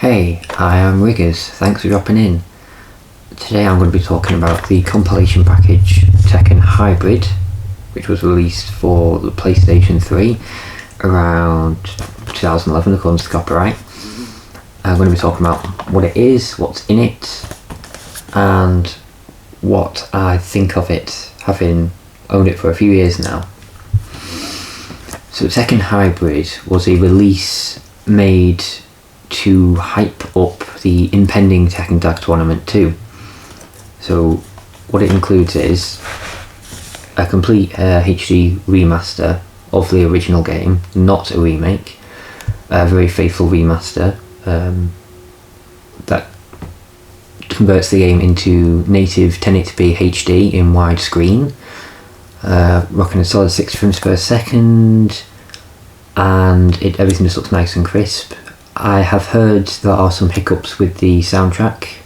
Hey, I am Riggers, thanks for dropping in. Today I'm going to be talking about the compilation package Tekken Hybrid, which was released for the PlayStation 3 around 2011 according to the copyright. I'm going to be talking about what it is, what's in it, and what I think of it, having owned it for a few years now. So Tekken Hybrid was a release made to hype up the impending Tekken Tag Tournament 2. So what it includes is a complete HD remaster of the original game, not a remake, a very faithful remaster that converts the game into native 1080p HD in widescreen, rocking a solid 60 frames per second, and everything just looks nice and crisp. I have heard there are some hiccups with the soundtrack.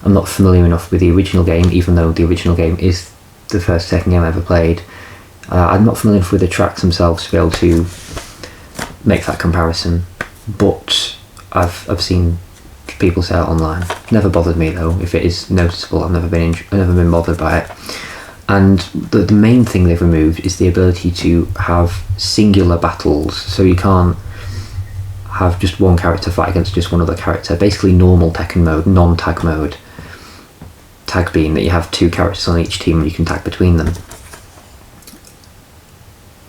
I'm not familiar enough with the original game, even though the original game is the first Tekken game I ever played. I'm not familiar enough with the tracks themselves to be able to make that comparison, but I've seen people say it online. Never bothered me though. If it is noticeable, I've never been bothered by it. And the main thing they've removed is the ability to have singular battles, so you can't have just one character fight against just one other character. Basically normal Tekken mode, non-tag mode. Tag being that you have two characters on each team and you can tag between them.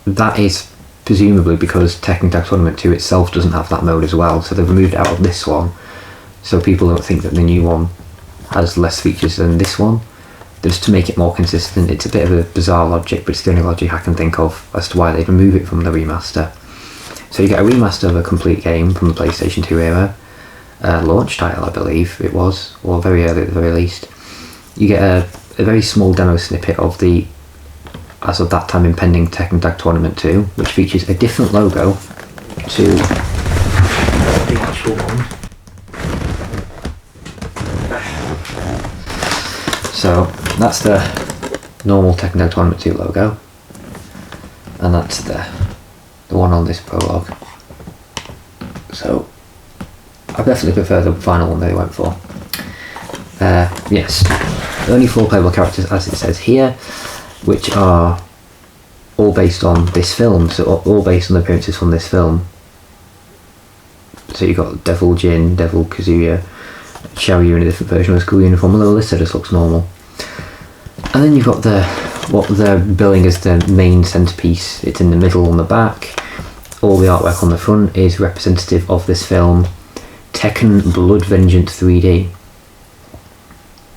That is presumably because Tekken Tag Tournament 2 itself doesn't have that mode as well, so they've removed it out of this one, so people don't think that the new one has less features than this one. Just to make it more consistent. It's a bit of a bizarre logic, but it's the only logic I can think of as to why they'd remove it from the remaster. So you get a remaster of a complete game from the PlayStation 2 era, launch title I believe it was, or very early at the very least. You get a very small demo snippet of the, as of that time, impending Tekken Tag Tournament 2, which features a different logo to the actual one. So that's the normal Tekken Tag Tournament 2 logo, and that's the one on this Prologue. So I definitely prefer the final one they went for. Yes, only 4 playable characters as it says here, which are all based on this film, so all based on the appearances from this film. So you've got Devil Jin, Devil Kazuya, Xiaoyu in a different version of the school uniform, although this just looks normal. And then you've got what they're billing as the main centerpiece. It's in the middle on the back. All the artwork on the front is representative of this film, Tekken Blood Vengeance 3D.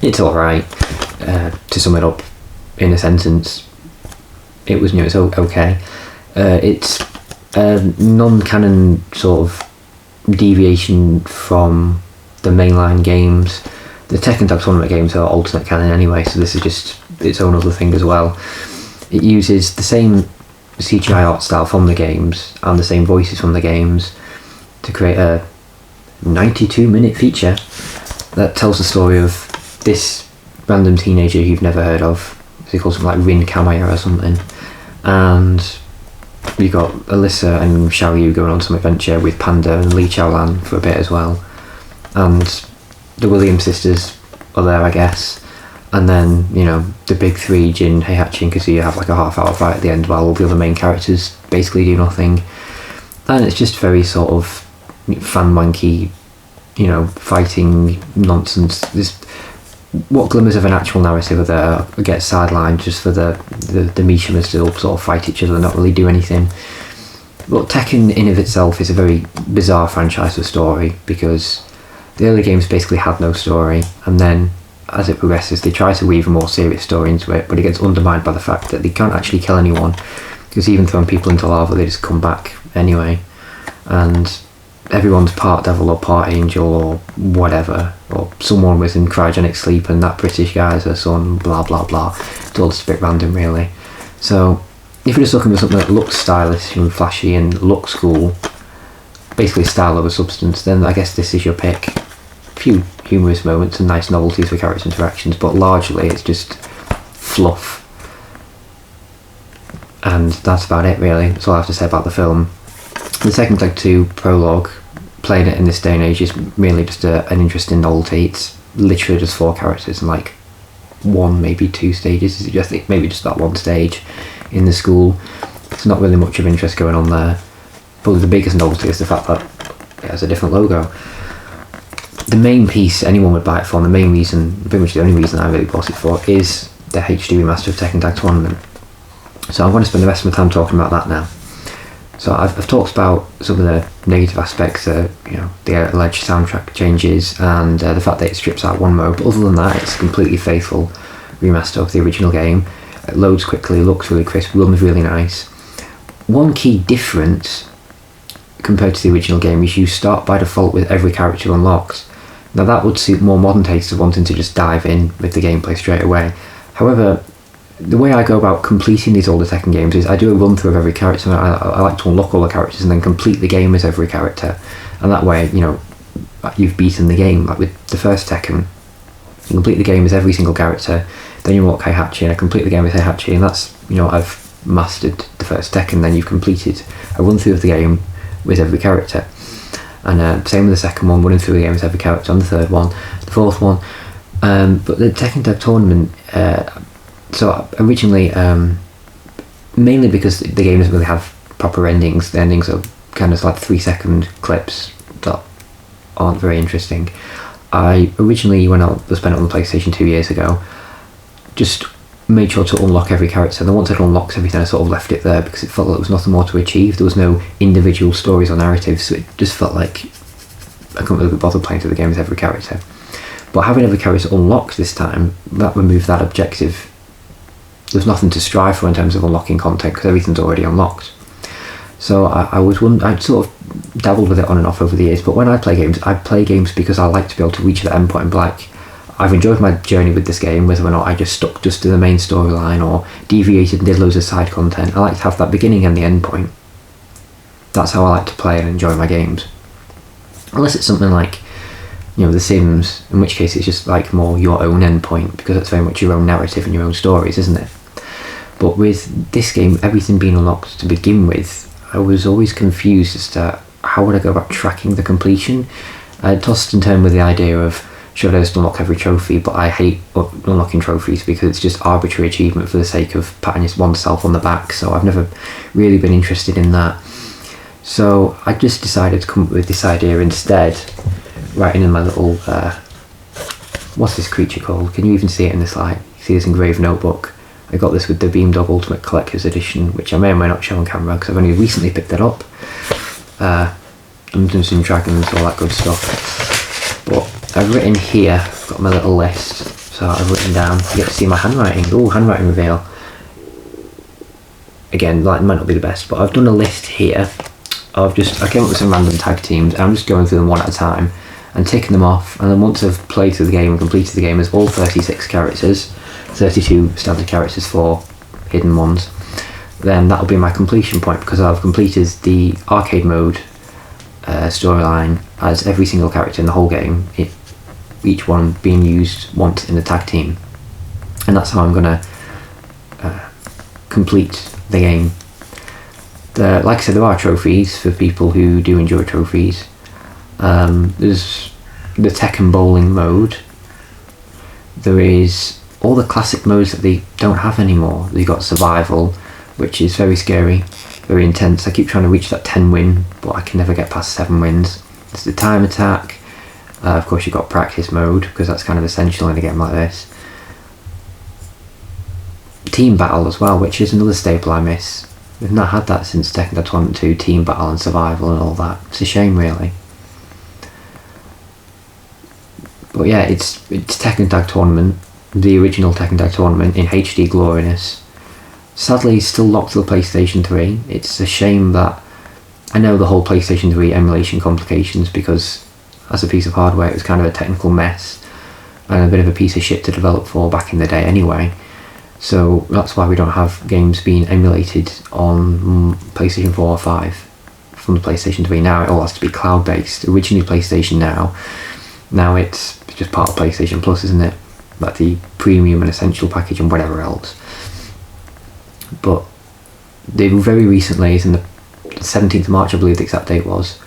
It's alright. To sum it up in a sentence, it's okay. It's a non-canon sort of deviation from the mainline games. The Tekken Tag Tournament games are alternate canon anyway, so this is just its own other thing as well. It uses the same CGI art style from the games and the same voices from the games to create a 92-minute feature that tells the story of this random teenager you've never heard of. He calls him like Rin Kamaya or something, and you've got Alyssa and Xiaoyu going on some adventure with Panda and Li Chaolan for a bit as well, and the Williams sisters are there, I guess. And then, the big three, Jin, Heihachi and Kazuya, have like a half-hour fight at the end while all the other main characters basically do nothing. And it's just very sort of fan-wanky, fighting nonsense. What glimmers of an actual narrative are there get sidelined just for the Mishimas to all sort of fight each other and not really do anything. But Tekken in of itself is a very bizarre franchise of story, because the early games basically had no story, and then as it progresses they try to weave a more serious story into it, but it gets undermined by the fact that they can't actually kill anyone, because even throwing people into lava they just come back anyway, and everyone's part devil or part angel or whatever, or someone was in cryogenic sleep and that British guy's her son, blah blah blah. It's all just a bit random really. So if you're just looking for something that looks stylish and flashy and looks cool, basically style over substance, then I guess this is your pick. A few humorous moments and nice novelties for character interactions, but largely it's just fluff. And that's about it really. That's all I have to say about the film. The Tekken Tag 2 Prologue playing it in this day and age is merely just an interesting novelty. It's literally just 4 characters and like 1, maybe 2 stages. I think maybe just that 1 stage in the school. There's not really much of interest going on there. Probably the biggest novelty is the fact that it has a different logo. The main piece anyone would buy it for, and the main reason, pretty much the only reason I really bought it for, is the HD remaster of Tekken Tag Tournament. So I'm going to spend the rest of my time talking about that now. So I've talked about some of the negative aspects, the alleged soundtrack changes and the fact that it strips out one mode, but other than that it's a completely faithful remaster of the original game. It loads quickly, looks really crisp, runs really nice. One key difference compared to the original game is you start by default with every character unlocked. Now that would suit more modern tastes of wanting to just dive in with the gameplay straight away. However, the way I go about completing these older Tekken games is I do a run through of every character. I like to unlock all the characters and then complete the game as every character, and that way you've beaten the game. Like with the first Tekken, you complete the game as every single character, then you unlock Heihachi, and I complete the game with Heihachi, and that's I've mastered the first Tekken. Then you've completed a run through of the game with every character, and same with the second one, running through the game with every character, and the third one, the fourth one. But the Tekken Tag Tournament, so originally, mainly because the game doesn't really have proper endings, the endings are kind of like 3-second clips that aren't very interesting. I originally, when I spent it on the PlayStation 2 years ago, just made sure to unlock every character, and then once I'd unlocked everything I sort of left it there because it felt like there was nothing more to achieve. There was no individual stories or narratives, so it just felt like I couldn't really bother playing through the game with every character. But having every character unlocked this time, that removed that objective. There's nothing to strive for in terms of unlocking content because everything's already unlocked. So I'd sort of dabbled with it on and off over the years, but when I play games because I like to be able to reach that endpoint and be like, I've enjoyed my journey with this game, whether or not I just stuck just to the main storyline or deviated and did loads of side content. I like to have that beginning and the end point. That's how I like to play and enjoy my games. Unless it's something like The Sims, in which case it's just like more your own endpoint, because it's very much your own narrative and your own stories, isn't it? But with this game, everything being unlocked to begin with, I was always confused as to how would I go about tracking the completion. I tossed and turned with the idea of should I just unlock every trophy, but I hate unlocking trophies because it's just arbitrary achievement for the sake of patting oneself on the back, so I've never really been interested in that. So I just decided to come up with this idea instead, writing in my little, what's this creature called? Can you even see it in this light? You see this engraved notebook? I got this with the Beamdog Ultimate Collector's Edition, which I may or may not show on camera because I've only recently picked it up. Dungeons and Dragons, all that good stuff. But I've written here, I've got my little list, so I've written down, you get to see my handwriting. Ooh, handwriting reveal. Again, like, might not be the best, but I've done a list here of I came up with some random tag teams, and I'm just going through them one at a time and ticking them off, and then once I've played through the game and completed the game as all 36 characters, 32 standard characters, 4 hidden ones, then that'll be my completion point, because I've completed the arcade mode storyline as every single character in the whole game, each one being used once in the tag team, and that's how I'm going to complete the game. Like I said, there are trophies for people who do enjoy trophies. There's the Tekken bowling mode. There is all the classic modes that they don't have anymore. You've got survival, which is very scary, very intense. I keep trying to reach that 10 win, but I can never get past 7 wins. There's the time attack. Of course, you've got practice mode, because that's kind of essential in a game like this. Team battle as well, which is another staple I miss. We've not had that since Tekken Tag Tournament 2, team battle and survival and all that. It's a shame, really. But yeah, it's Tekken Tag Tournament, the original Tekken Tag Tournament in HD gloriness. Sadly, it's still locked to the PlayStation 3. It's a shame that I know the whole PlayStation 3 emulation complications, because as a piece of hardware it was kind of a technical mess and a bit of a piece of shit to develop for back in the day anyway. So that's why we don't have games being emulated on PlayStation 4 or 5 from the PlayStation 3. Now it all has to be cloud based. Originally PlayStation now it's just part of PlayStation Plus, isn't it? Like the premium and essential package and whatever else. But they very recently, in the 17th of March I believe the exact date was,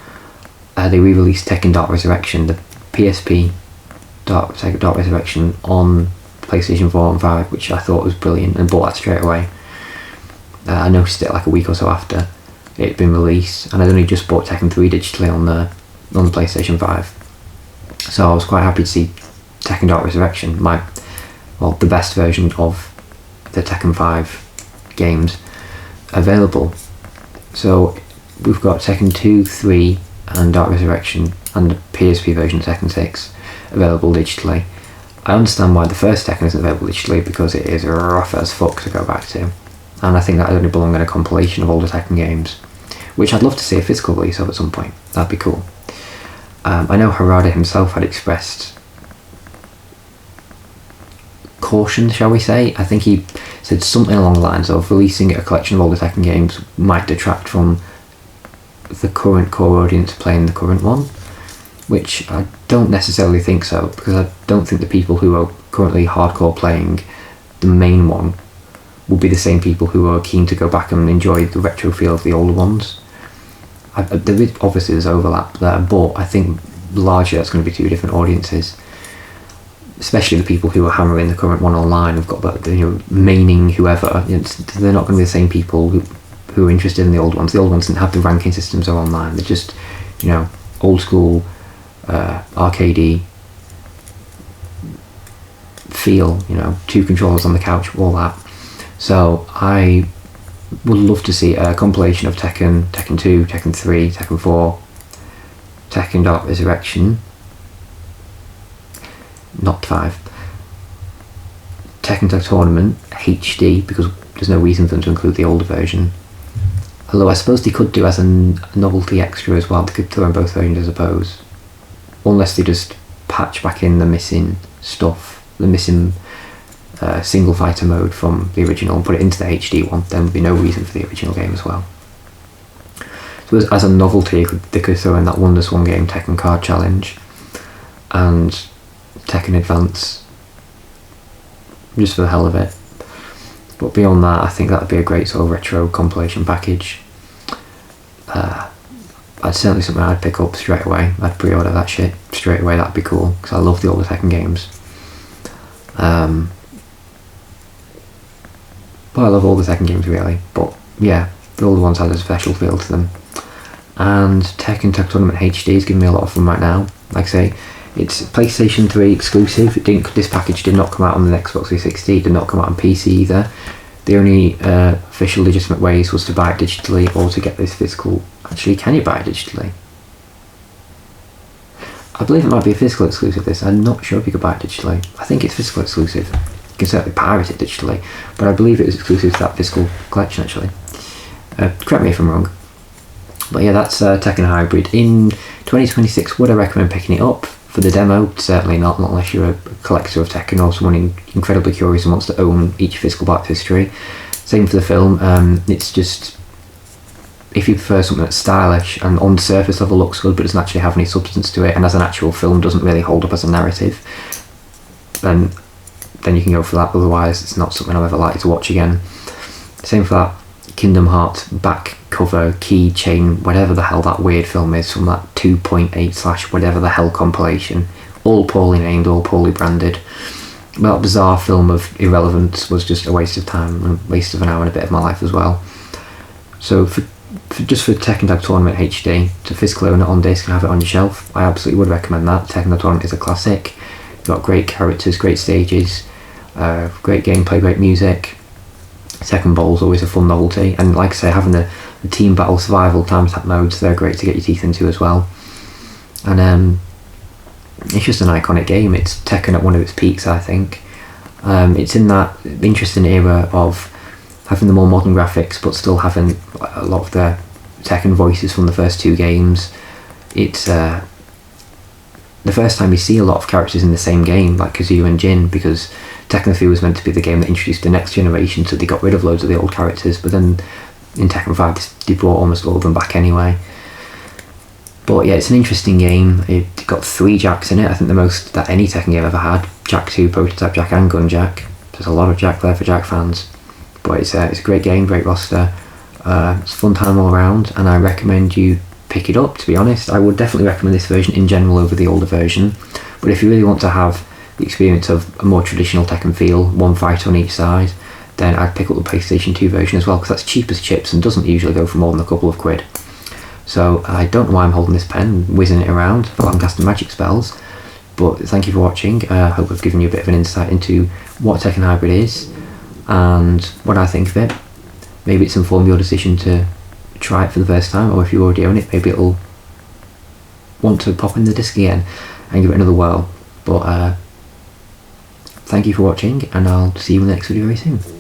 they re-released Tekken Dark Resurrection, the PSP Tekken Dark Resurrection on PlayStation 4 and 5, which I thought was brilliant, and bought that straight away. I noticed it like a week or so after it had been released, and I'd only just bought Tekken 3 digitally on the PlayStation 5. So I was quite happy to see Tekken Dark Resurrection, the best version of the Tekken 5 games available. So we've got Tekken 2, 3 and Dark Resurrection and the PSP version of Tekken 6 available digitally. I understand why the first Tekken isn't available digitally, because it is rough as fuck to go back to, and I think that would only belong in a compilation of all the Tekken games, which I'd love to see a physical release of at some point. That'd be cool. I know Harada himself had expressed caution, shall we say. I think he said something along the lines of releasing a collection of all the Tekken games might detract from the current core audience playing the current one, which I don't necessarily think so, because I don't think the people who are currently hardcore playing the main one will be the same people who are keen to go back and enjoy the retro feel of the older ones. Obviously there's overlap there, but I think largely that's going to be two different audiences, especially the people who are hammering the current one online, have got that, maining whoever. They're not going to be the same people who are interested in the old ones. The old ones didn't have the ranking systems or online. They're just, old school, arcadey feel, two controllers on the couch, all that. So I would love to see a compilation of Tekken, Tekken 2, Tekken 3, Tekken 4, Tekken Dark Resurrection, not 5, Tekken Tag Tournament HD, because there's no reason for them to include the older version. Although I suppose they could do as a novelty extra as well. They could throw in both versions, I suppose. Unless they just patch back in the missing stuff, the missing single fighter mode from the original and put it into the HD one. Then there'd be no reason for the original game as well. So as a novelty, they could throw in that WonderSwan game, Tekken Card Challenge, and Tekken Advance, just for the hell of it. But beyond that, I think that would be a great sort of retro compilation package. I'd certainly something I'd pick up straight away. I'd pre-order that shit straight away. That'd be cool, because I love the older Tekken games. Well, I love all the Tekken games really, but yeah, the older ones had a special feel to them. And Tekken Tag Tournament HD is giving me a lot of fun right now. Like I say, it's PlayStation 3 exclusive. This package did not come out on the Xbox 360, it did not come out on PC either. The only official legitimate ways was to buy it digitally or to get this physical. Actually, can you buy it digitally? I believe it might be a physical exclusive, this. I'm not sure if you could buy it digitally. I think it's physical exclusive. You can certainly pirate it digitally, but I believe it was exclusive to that physical collection actually. Correct me if I'm wrong. But yeah, that's Tekken Hybrid. In 2026, would I recommend picking it up? For the demo, certainly not unless you're a collector of Tekken or someone incredibly curious and wants to own each physical part of history. Same for the film. It's just, if you prefer something that's stylish and on the surface level looks good but doesn't actually have any substance to it, and as an actual film doesn't really hold up as a narrative, then you can go for that. Otherwise it's not something I've ever liked to watch again. Same for that Kingdom Hearts back cover, keychain, whatever the hell that weird film is from that 2.8/ whatever the hell compilation. All poorly named, all poorly branded. That bizarre film of irrelevance was just a waste of time and a waste of an hour and a bit of my life as well. So for Tekken Tag Tournament HD, to physically own it on disc and have it on your shelf, I absolutely would recommend that. Tekken Tag Tournament is a classic. You've got great characters, great stages, great gameplay, great music. Tekken Bowl's always a fun novelty, and like I say, having the team battle survival time attack modes, they're great to get your teeth into as well. And it's just an iconic game. It's Tekken at one of its peaks, I think. It's in that interesting era of having the more modern graphics but still having a lot of the Tekken voices from the first two games. It's the first time you see a lot of characters in the same game, like Kazuya and Jin, because Tekken 3 was meant to be the game that introduced the next generation, so they got rid of loads of the old characters, but then in Tekken 5 they brought almost all of them back anyway. But yeah, it's an interesting game. It got 3 Jacks in it, I think the most that any Tekken game ever had. Jak 2, Prototype Jak and Gun Jak. There's a lot of Jak there for Jak fans. But it's a great game, great roster. It's a fun time all around, and I recommend you pick it up, to be honest. I would definitely recommend this version in general over the older version, but if you really want to have the experience of a more traditional Tekken feel, one fighter on each side, then I'd pick up the PlayStation 2 version as well, because that's cheap as chips and doesn't usually go for more than a couple of quid. So I don't know why I'm holding this pen, whizzing it around, while I'm casting magic spells, but thank you for watching. I hope I've given you a bit of an insight into what Tekken Hybrid is and what I think of it. Maybe it's informed your decision to try it for the first time, or if you already own it, maybe it'll want to pop in the disc again and give it another whirl. But thank you for watching, and I'll see you in the next video very soon.